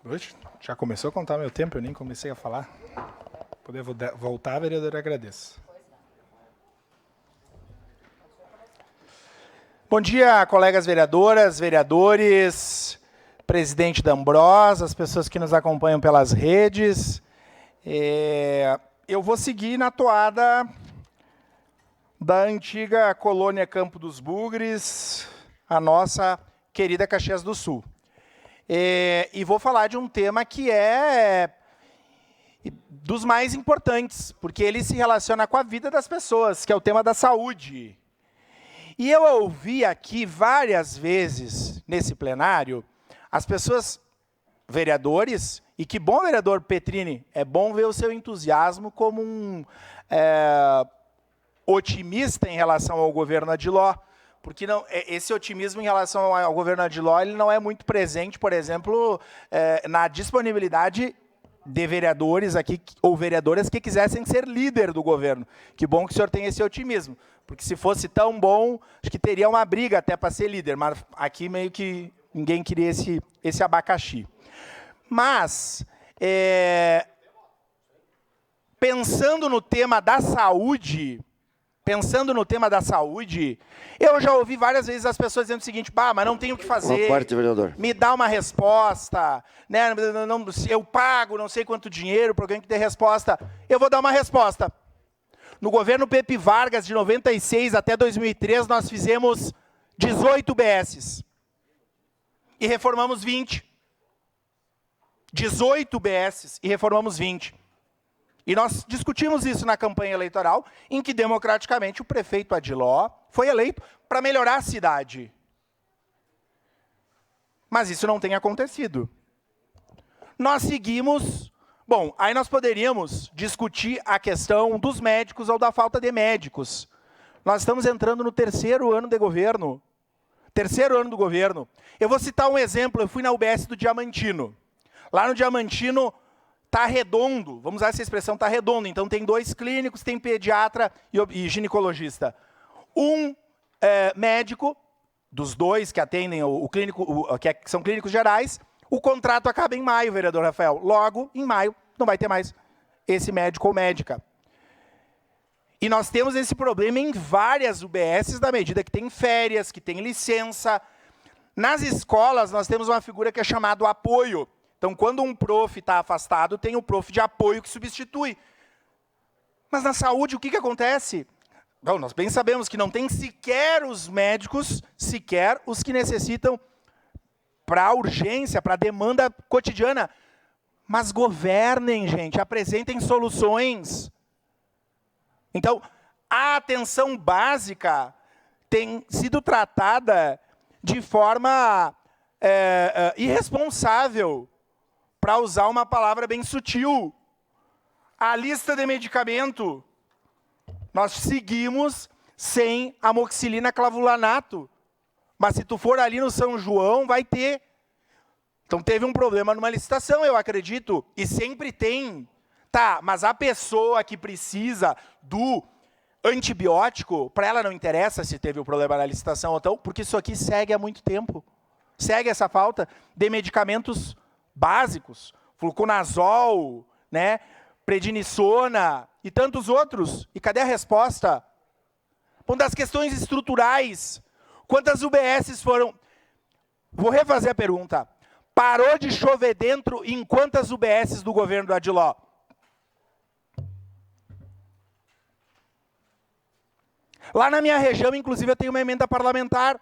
Oxe, já começou a contar meu tempo, eu nem comecei a falar. Poder voltar, vereador, agradeço. Bom dia, colegas vereadoras, vereadores, presidente D'Ambros, as pessoas que nos acompanham pelas redes. Eu vou seguir na toada da antiga colônia Campo dos Bugres, a nossa querida Caxias do Sul. E vou falar de um tema que é dos mais importantes, porque ele se relaciona com a vida das pessoas, que é o tema da saúde. E eu ouvi aqui várias vezes, nesse plenário, as pessoas, vereadores, e que bom, vereador Petrini, é bom ver o seu entusiasmo como um otimista em relação ao governo Adiló, porque não, esse otimismo em relação ao governo Adiló ele não é muito presente, por exemplo, na disponibilidade de vereadores aqui, ou vereadoras que quisessem ser líder do governo. Que bom que o senhor tem esse otimismo, porque se fosse tão bom, acho que teria uma briga até para ser líder, mas aqui meio que ninguém queria esse abacaxi. Mas, pensando no tema da saúde, eu já ouvi várias vezes as pessoas dizendo o seguinte: mas não tenho o que fazer, me dá uma resposta, né? Eu pago não sei quanto dinheiro para alguém que dê resposta. Eu vou dar uma resposta. No governo Pepe Vargas, de 96 até 2003, nós fizemos 18 UBSs. E reformamos 20. 18 UBSs e reformamos 20. E nós discutimos isso na campanha eleitoral, em que, democraticamente, o prefeito Adiló foi eleito para melhorar a cidade. Mas isso não tem acontecido. Nós seguimos... Bom, aí nós poderíamos discutir a questão dos médicos ou da falta de médicos. Nós estamos entrando no terceiro ano de governo. Terceiro ano do governo. Eu vou citar um exemplo. Eu fui na UBS do Diamantino. Lá no Diamantino... está redondo, vamos usar essa expressão, está redondo. Então, tem 2 clínicos, tem pediatra e ginecologista. Um médico, dos 2 que atendem o clínico, que são clínicos gerais, o contrato acaba em maio, vereador Rafael. Logo, em maio, não vai ter mais esse médico ou médica. E nós temos esse problema em várias UBSs, na medida que tem férias, que tem licença. Nas escolas, nós temos uma figura que é chamada apoio. Então, quando um prof está afastado, tem o prof de apoio que substitui. Mas na saúde, o que acontece? Bom, nós bem sabemos que não tem sequer os médicos, sequer os que necessitam para a urgência, para a demanda cotidiana. Mas governem, gente, apresentem soluções. Então, a atenção básica tem sido tratada de forma irresponsável, para usar uma palavra bem sutil. A lista de medicamento, nós seguimos sem amoxicilina clavulanato. Mas se tu for ali no São João, vai ter. Então teve um problema numa licitação, eu acredito, e sempre tem. Tá, mas a pessoa que precisa do antibiótico, para ela não interessa se teve o problema na licitação ou não, porque isso aqui segue há muito tempo. Segue essa falta de medicamentos básicos, fluconazol, né, prednisona e tantos outros. E cadê a resposta? Bom, das questões estruturais, quantas UBSs foram... Vou refazer a pergunta. Parou de chover dentro em quantas UBSs do governo do Adiló? Lá na minha região, inclusive, eu tenho uma emenda parlamentar.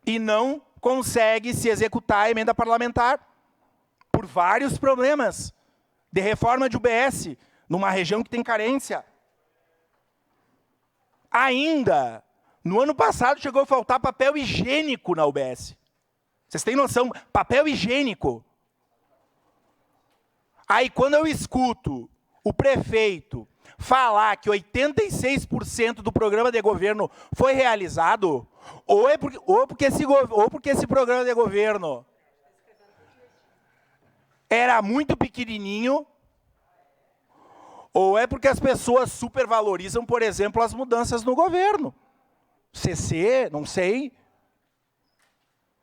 E não consegue se executar a emenda parlamentar por vários problemas de reforma de UBS, numa região que tem carência. Ainda, no ano passado, chegou a faltar papel higiênico na UBS. Vocês têm noção? Papel higiênico. Aí, quando eu escuto o prefeito falar que 86% do programa de governo foi realizado, ou porque esse programa de governo era muito pequenininho, ou é porque as pessoas supervalorizam, por exemplo, as mudanças no governo. CC, não sei.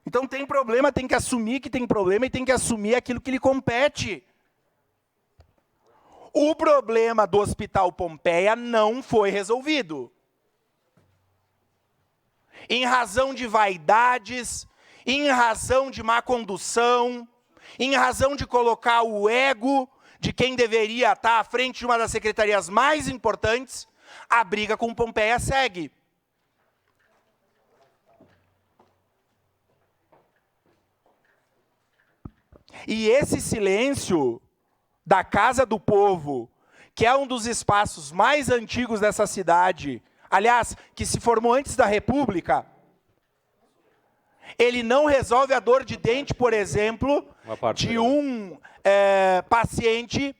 Então, Então tem problema, tem que assumir que tem problema e tem que assumir aquilo que lhe compete. O problema do Hospital Pompeia não foi resolvido. Em razão de vaidades, em razão de má condução, em razão de colocar o ego de quem deveria estar à frente de uma das secretarias mais importantes, a briga com Pompeia segue. E esse silêncio da Casa do Povo, que é um dos espaços mais antigos dessa cidade, aliás, que se formou antes da República, ele não resolve a dor de dente, por exemplo, de um paciente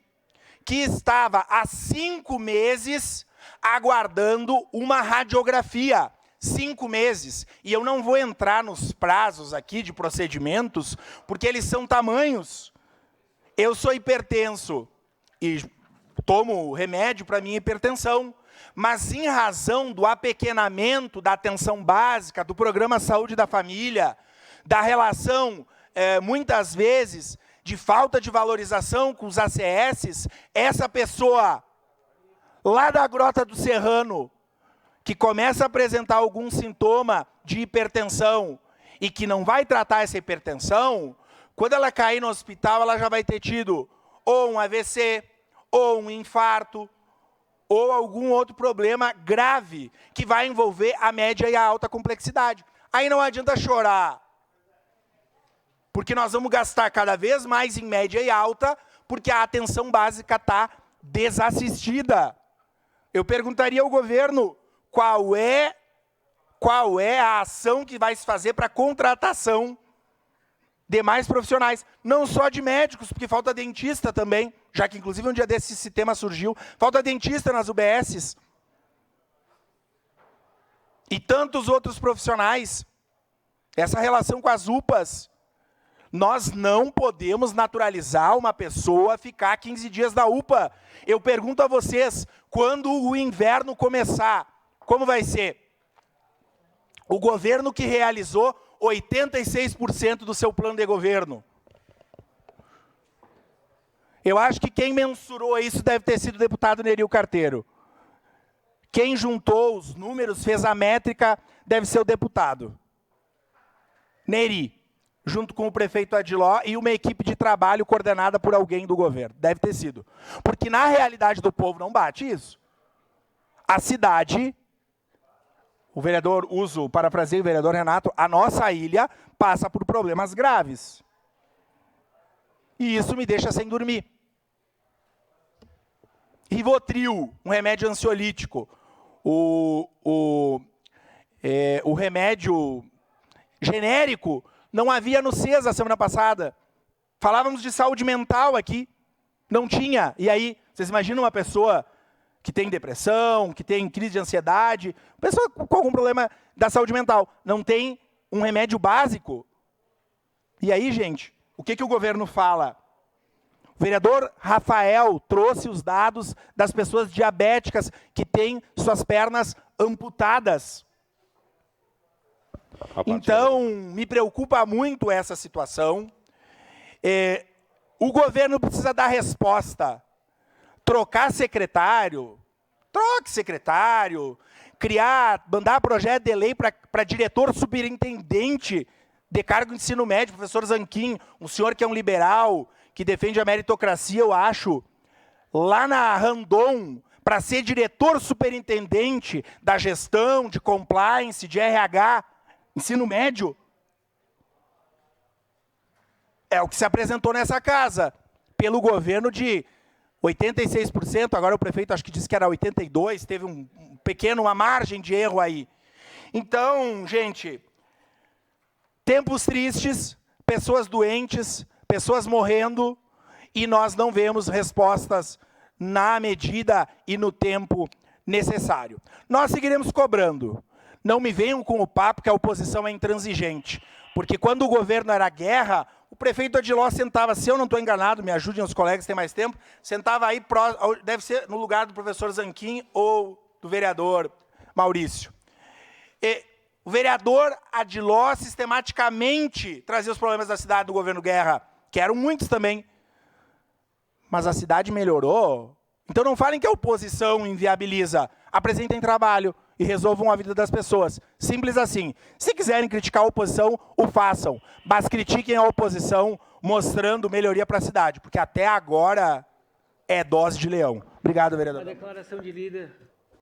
que estava há 5 meses aguardando uma radiografia. 5 meses. E eu não vou entrar nos prazos aqui de procedimentos, porque eles são tamanhos. Eu sou hipertenso e tomo remédio para minha hipertensão, mas em razão do apequenamento da atenção básica, do programa Saúde da Família, da relação, muitas vezes, de falta de valorização com os ACS, essa pessoa, lá da Grota do Serrano, que começa a apresentar algum sintoma de hipertensão e que não vai tratar essa hipertensão, quando ela cair no hospital, ela já vai ter tido ou um AVC, ou um infarto, ou algum outro problema grave que vai envolver a média e a alta complexidade. Aí não adianta chorar, porque nós vamos gastar cada vez mais em média e alta, porque a atenção básica está desassistida. Eu perguntaria ao governo qual é a ação que vai se fazer para a contratação de mais profissionais, não só de médicos, porque falta dentista também, já que inclusive um dia desse esse tema surgiu, falta dentista nas UBSs. E tantos outros profissionais. Essa relação com as UPAs. Nós não podemos naturalizar uma pessoa ficar 15 dias na UPA. Eu pergunto a vocês, quando o inverno começar, como vai ser? O governo que realizou 86% do seu plano de governo. Eu acho que quem mensurou isso deve ter sido o deputado Neril Carteiro. Quem juntou os números, fez a métrica, deve ser o deputado Neri, junto com o prefeito Adiló e uma equipe de trabalho coordenada por alguém do governo. Deve ter sido. Porque na realidade do povo não bate isso. A cidade... O vereador, parafraseio o vereador Renato, a nossa ilha passa por problemas graves. E isso me deixa sem dormir. Rivotril, um remédio ansiolítico. O remédio genérico não havia no CES a semana passada. Falávamos de saúde mental aqui, não tinha. E aí, vocês imaginam uma pessoa que tem depressão, que tem crise de ansiedade, pessoa com algum problema da saúde mental, não tem um remédio básico. E aí, gente, o que o governo fala? O vereador Rafael trouxe os dados das pessoas diabéticas que têm suas pernas amputadas. Então, me preocupa muito essa situação. O governo precisa dar resposta. Trocar secretário, troque secretário, mandar projeto de lei para diretor superintendente de cargo de ensino médio, professor Zanquim, um senhor que é um liberal, que defende a meritocracia, eu acho, lá na Randon, para ser diretor superintendente da gestão, de compliance, de RH, ensino médio. É o que se apresentou nessa casa, pelo governo de 86%, agora o prefeito acho que disse que era 82%, teve uma margem de erro aí. Então, gente, tempos tristes, pessoas doentes, pessoas morrendo, e nós não vemos respostas na medida e no tempo necessário. Nós seguiremos cobrando. Não me venham com o papo que a oposição é intransigente, porque quando o governo era guerra, o prefeito Adiló sentava, se eu não estou enganado, me ajudem os colegas, tem mais tempo, sentava aí, deve ser no lugar do professor Zanquim ou do vereador Maurício. O vereador Adiló sistematicamente trazia os problemas da cidade do governo Guerra, que eram muitos também. Mas a cidade melhorou. Então não falem que a oposição inviabiliza. Apresentem trabalho e resolvam a vida das pessoas. Simples assim. Se quiserem criticar a oposição, o façam. Mas critiquem a oposição mostrando melhoria para a cidade. Porque até agora é dose de leão. Obrigado, vereador. A declaração de líder.